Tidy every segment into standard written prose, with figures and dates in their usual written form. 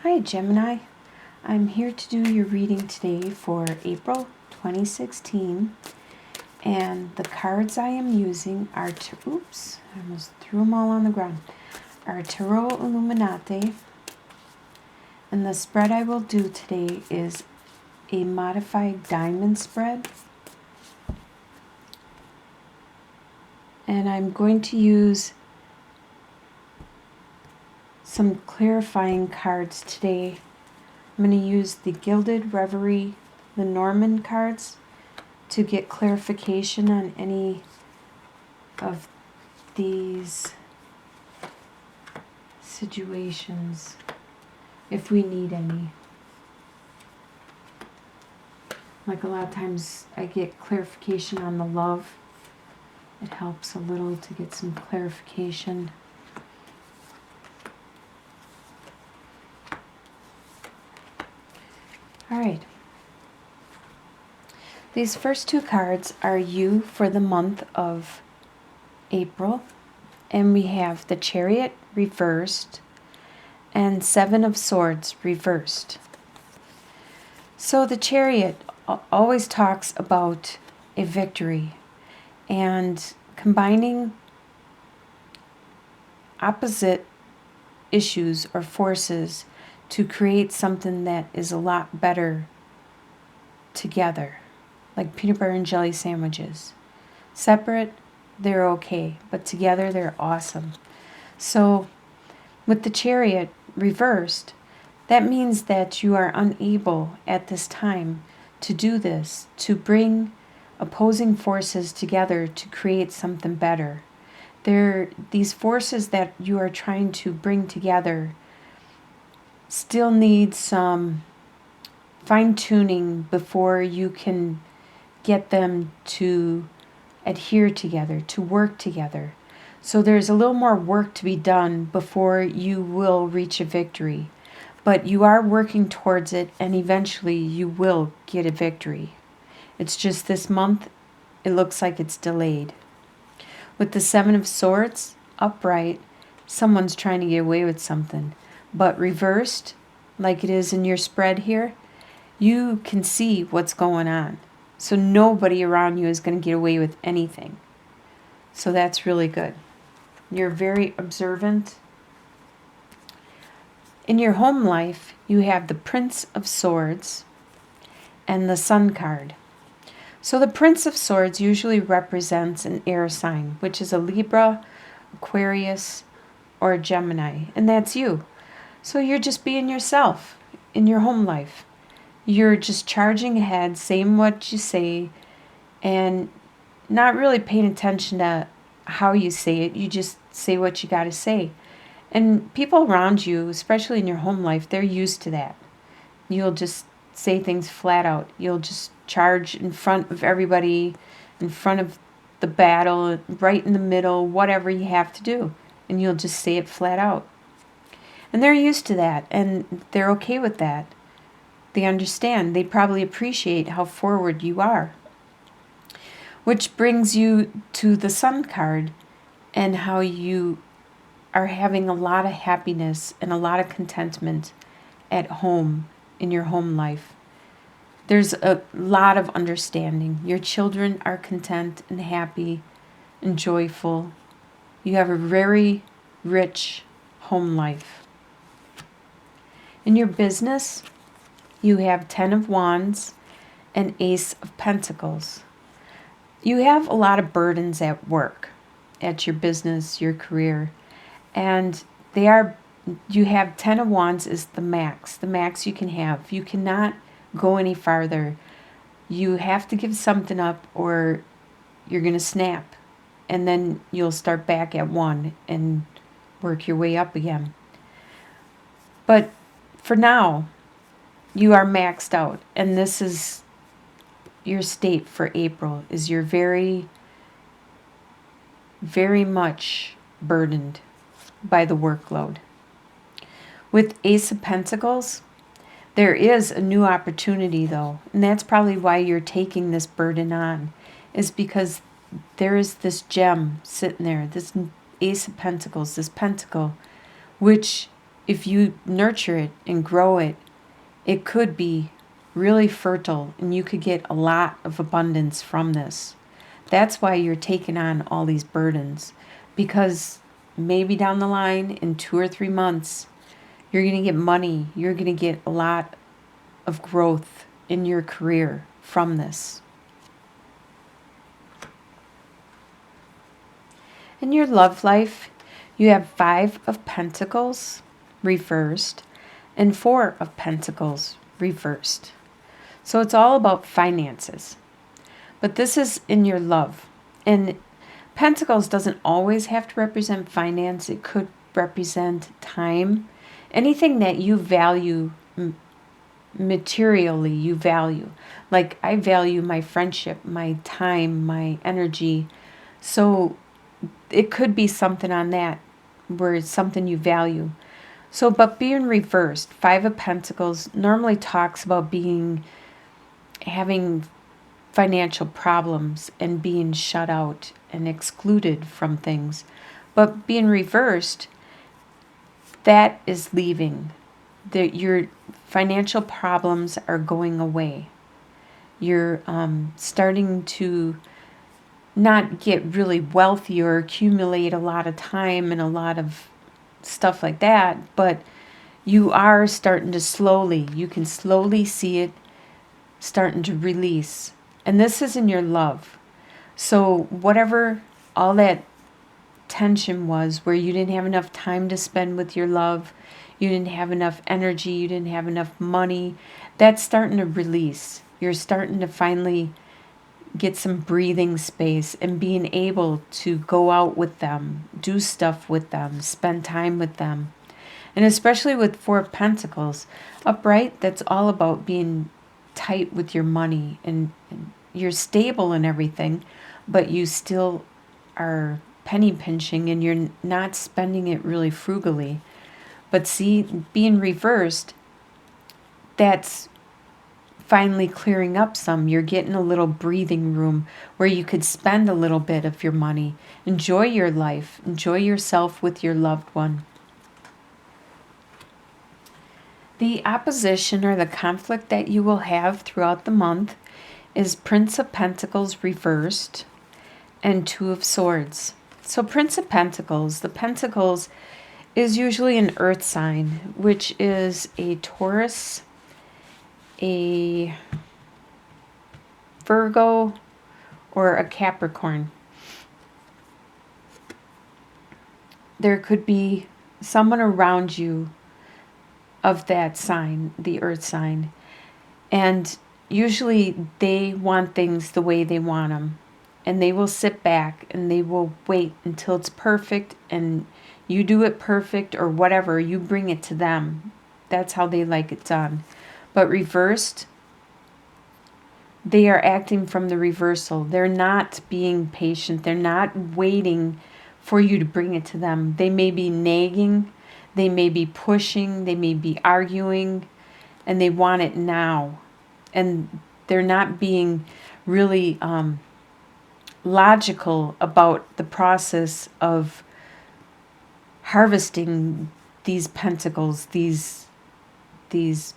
Hi Gemini, I'm here to do your reading today for April 2016, and the cards I am using are, oops, I almost threw them all on the ground, are Tarot Illuminati, and the spread I will do today is a modified diamond spread, and I'm going to use some clarifying cards today. I'm going to use the Gilded, Reverie, Lenormand cards to get clarification on any of these situations, if we need any. Like a lot of times I get clarification on the love. It helps a little to get some clarification. All right. These first two cards are you for the month of April, and we have the Chariot reversed and Seven of Swords reversed. So the Chariot always talks about a victory and combining opposite issues or forces to create something that is a lot better together, like peanut butter and jelly sandwiches. Separate, they're okay, but together they're awesome. So with the Chariot reversed, that means that you are unable at this time to do this, to bring opposing forces together to create something better. These forces that you are trying to bring together still need some fine-tuning before you can get them to adhere together, to work together. So there's a little more work to be done before you will reach a victory. But you are working towards it, and eventually you will get a victory. It's just this month, it looks like it's delayed. With the Seven of Swords, upright, someone's trying to get away with something. But reversed, like it is in your spread here, you can see what's going on. So nobody around you is going to get away with anything. So that's really good. You're very observant. In your home life, you have the Prince of Swords and the Sun card. So the Prince of Swords usually represents an air sign, which is a Libra, Aquarius, or a Gemini, and that's you. So you're just being yourself in your home life. You're just charging ahead, saying what you say, and not really paying attention to how you say it. You just say what you got to say. And people around you, especially in your home life, they're used to that. You'll just say things flat out. You'll just charge in front of everybody, in front of the battle, right in the middle, whatever you have to do. And you'll just say it flat out. And they're used to that, and they're okay with that. They understand. They probably appreciate how forward you are. Which brings you to the Sun card and how you are having a lot of happiness and a lot of contentment at home, in your home life. There's a lot of understanding. Your children are content and happy and joyful. You have a very rich home life. In your business, you have Ten of Wands and Ace of Pentacles. You have a lot of burdens at work, at your business, your career, and you have Ten of Wands is the max you can have. You cannot go any farther. You have to give something up or you're going to snap, and then you'll start back at one and work your way up again. But for now, you are maxed out, and this is your state for April, is you're very, very much burdened by the workload. With Ace of Pentacles, there is a new opportunity though, and that's probably why you're taking this burden on, is because there is this gem sitting there, this Ace of Pentacles, this pentacle, which if you nurture it and grow it, it could be really fertile and you could get a lot of abundance from this. That's why you're taking on all these burdens, because maybe down the line in 2 or 3 months, you're going to get money. You're going to get a lot of growth in your career from this. In your love life, you have 5 of Pentacles reversed and 4 of Pentacles reversed. So it's all about finances. But this is in your love. And Pentacles doesn't always have to represent finance. It could represent time. Anything that you value materially, you value. Like I value my friendship, my time, my energy. So it could be something on that where it's something you value. So, but being reversed, 5 of Pentacles normally talks about having financial problems and being shut out and excluded from things. But being reversed, that is leaving. Your financial problems are going away. You're starting to not get really wealthy or accumulate a lot of time and a lot of stuff like that, but you are starting to you can slowly see it starting to release. And this is in your love. So whatever all that tension was where you didn't have enough time to spend with your love, you didn't have enough energy, you didn't have enough money, that's starting to release. You're starting to finally get some breathing space and being able to go out with them, do stuff with them, spend time with them. And especially with 4 of Pentacles, upright, that's all about being tight with your money and you're stable and everything, but you still are penny pinching and you're not spending it really frugally. But see, being reversed, that's finally clearing up some. You're getting a little breathing room where you could spend a little bit of your money. Enjoy your life. Enjoy yourself with your loved one. The opposition or the conflict that you will have throughout the month is Prince of Pentacles reversed and 2 of Swords. So Prince of Pentacles, the Pentacles is usually an earth sign, which is a Taurus, a Virgo, or a Capricorn. There could be someone around you of that sign, the earth sign, and usually they want things the way they want them, and they will sit back and they will wait until it's perfect and you do it perfect or whatever, you bring it to them. That's how they like it done. But reversed, they are acting from the reversal. They're not being patient. They're not waiting for you to bring it to them. They may be nagging, they may be pushing, they may be arguing, and they want it now. And they're not being really logical about the process of harvesting these pentacles, these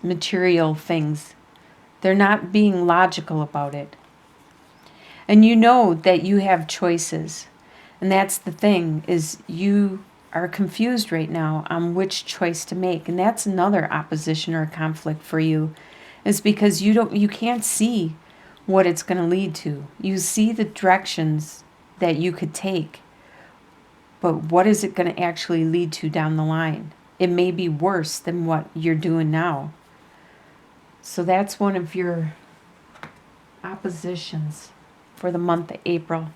material things. They're not being logical about it. And you know that you have choices. And that's the thing, is you are confused right now on which choice to make. And that's another opposition or conflict for you, is because you can't see what it's going to lead to. You see the directions that you could take, but what is it going to actually lead to down the line? It may be worse than what you're doing now. So that's one of your oppositions for the month of April.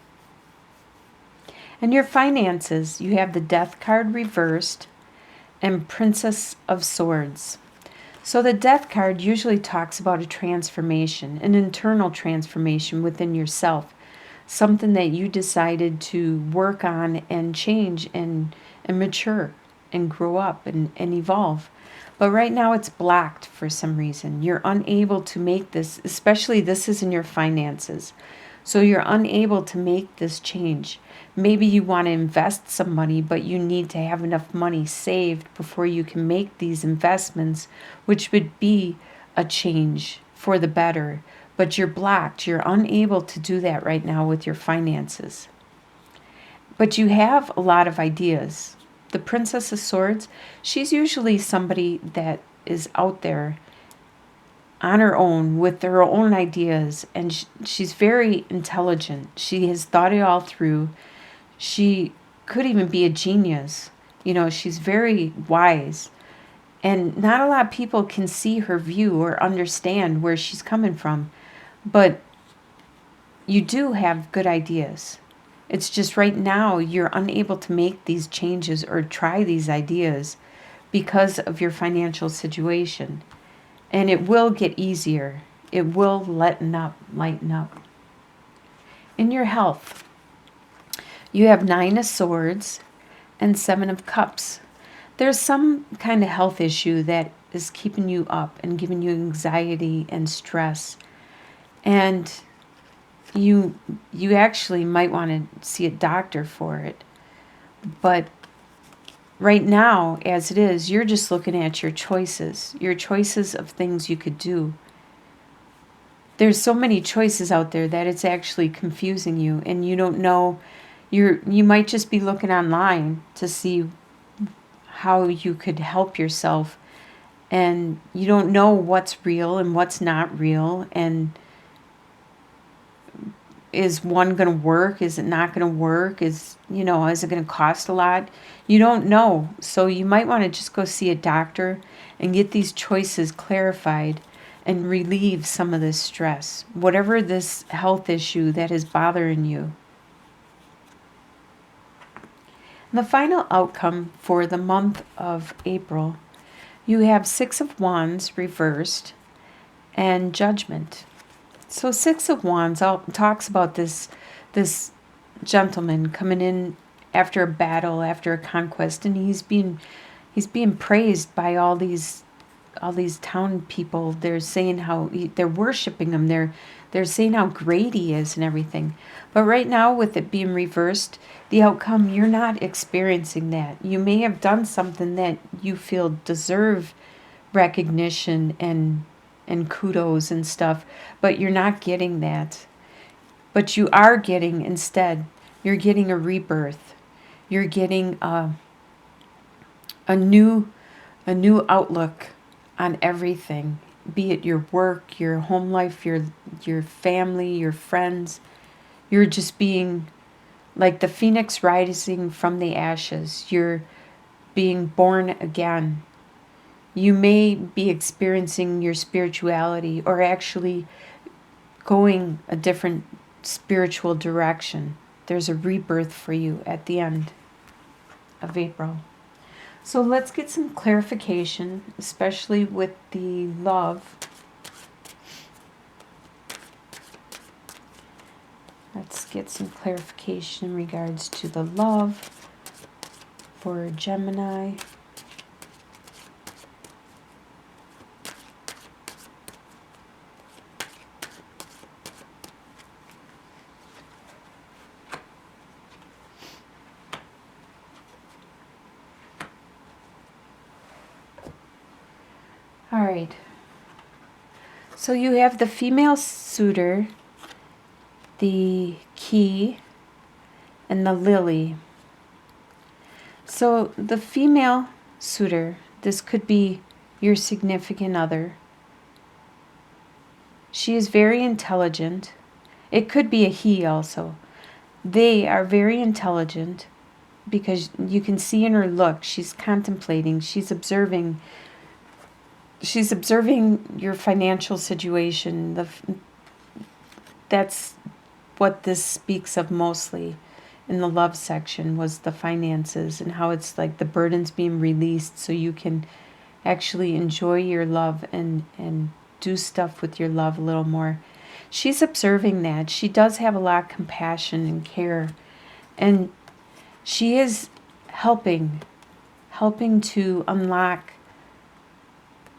And your finances, you have the Death card reversed and Princess of Swords. So the Death card usually talks about a transformation, an internal transformation within yourself, something that you decided to work on and change and mature and grow up and evolve. But right now it's blocked for some reason. You're unable to make this, especially this is in your finances. So you're unable to make this change. Maybe you want to invest some money, but you need to have enough money saved before you can make these investments, which would be a change for the better. But you're blocked. You're unable to do that right now with your finances. But you have a lot of ideas. The Princess of Swords, she's usually somebody that is out there on her own with her own ideas, and she's very intelligent. She has thought it all through. She could even be a genius. She's very wise, and not a lot of people can see her view or understand where she's coming from, but you do have good ideas. It's just right now you're unable to make these changes or try these ideas because of your financial situation. And it will get easier. It will lighten up. In your health, you have 9 of Swords and 7 of Cups. There's some kind of health issue that is keeping you up and giving you anxiety and stress. And you actually might want to see a doctor for it. But right now, as it is, you're just looking at your choices of things you could do. There's so many choices out there that it's actually confusing you, and you don't know. You might just be looking online to see how you could help yourself, and you don't know what's real and what's not real, and is one going to work? Is it not going to work? Is it going to cost a lot? You don't know. So you might want to just go see a doctor and get these choices clarified and relieve some of this stress, whatever this health issue that is bothering you. And the final outcome for the month of April, you have 6 of Wands reversed and Judgment. So 6 of Wands talks about this gentleman coming in after a battle, after a conquest, and he's being praised by all these town people. They're saying how they're worshiping him. They're saying how great he is and everything. But right now, with it being reversed, the outcome, you're not experiencing that. You may have done something that you feel deserve recognition and kudos and stuff, but you're not getting that. But you are getting, instead, you're getting a rebirth. You're getting a new outlook on everything, be it your work, your home life, your family, your friends. You're just being like the phoenix rising from the ashes. You're being born again. You may be experiencing your spirituality or actually going a different spiritual direction. There's a rebirth for you at the end of April. So let's get some clarification, especially with the love. Let's get some clarification in regards to the love for Gemini. All right. So you have the female suitor, the key, and the lily. So the female suitor, this could be your significant other. She is very intelligent. It could be a he also. They are very intelligent because you can see in her look, she's contemplating, she's observing your financial situation. That's what this speaks of mostly in the love section, was the finances and how it's like the burden's being released so you can actually enjoy your love and do stuff with your love a little more. She's observing that. She does have a lot of compassion and care, and she is helping to unlock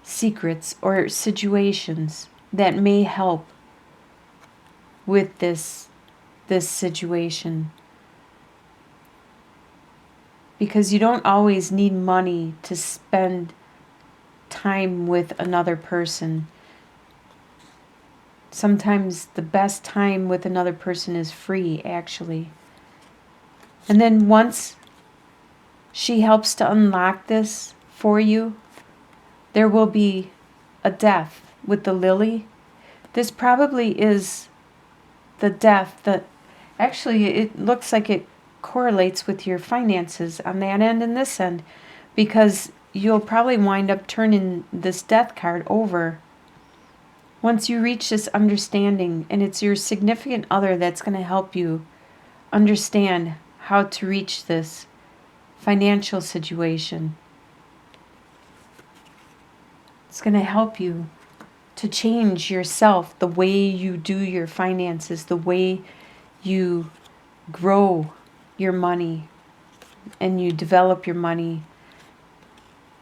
secrets or situations that may help with this this situation. Because you don't always need money to spend time with another person. Sometimes the best time with another person is free, actually. And then once she helps to unlock this for you, there will be a death with the lily. This probably is the death that actually it looks like it correlates with your finances on that end and this end, because you'll probably wind up turning this death card over once you reach this understanding, and it's your significant other that's going to help you understand how to reach this financial situation. It's going to help you to change yourself, the way you do your finances, the way you grow your money and you develop your money,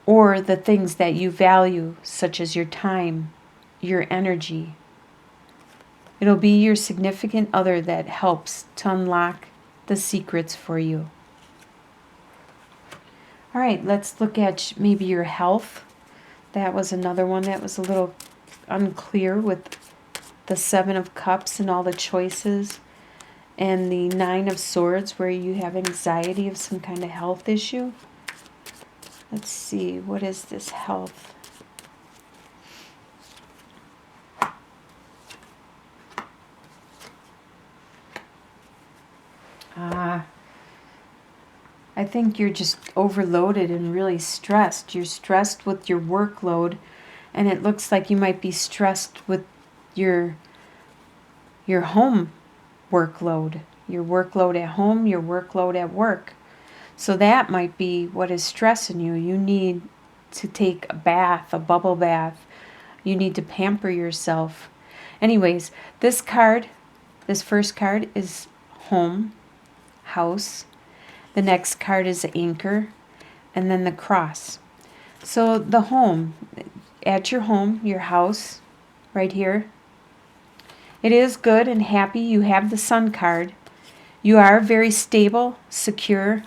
or the things that you value, such as your time, your energy. It'll be your significant other that helps to unlock the secrets for you. All right, let's look at maybe your health. That was another one that was a little unclear with the 7 of Cups and all the choices, and the 9 of Swords where you have anxiety of some kind of health issue. Let's see, what is this health? I think you're just overloaded and really stressed. You're stressed with your workload, and it looks like you might be stressed with your home workload. Your workload at home, your workload at work. So that might be what is stressing you. You need to take a bath, a bubble bath. You need to pamper yourself. Anyways, this card, this first card is home, house. The next card is anchor, and then the cross. So the home, at your home, your house, right here, it is good and happy. You have the Sun card. You are very stable, secure,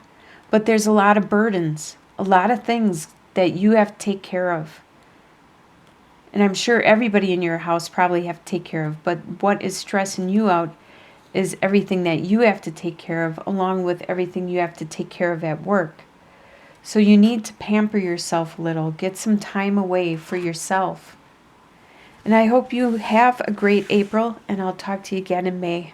but there's a lot of burdens, a lot of things that you have to take care of. And I'm sure everybody in your house probably have to take care of, but what is stressing you out is everything that you have to take care of, along with everything you have to take care of at work. So you need to pamper yourself a little, get some time away for yourself. And I hope you have a great April, and I'll talk to you again in May.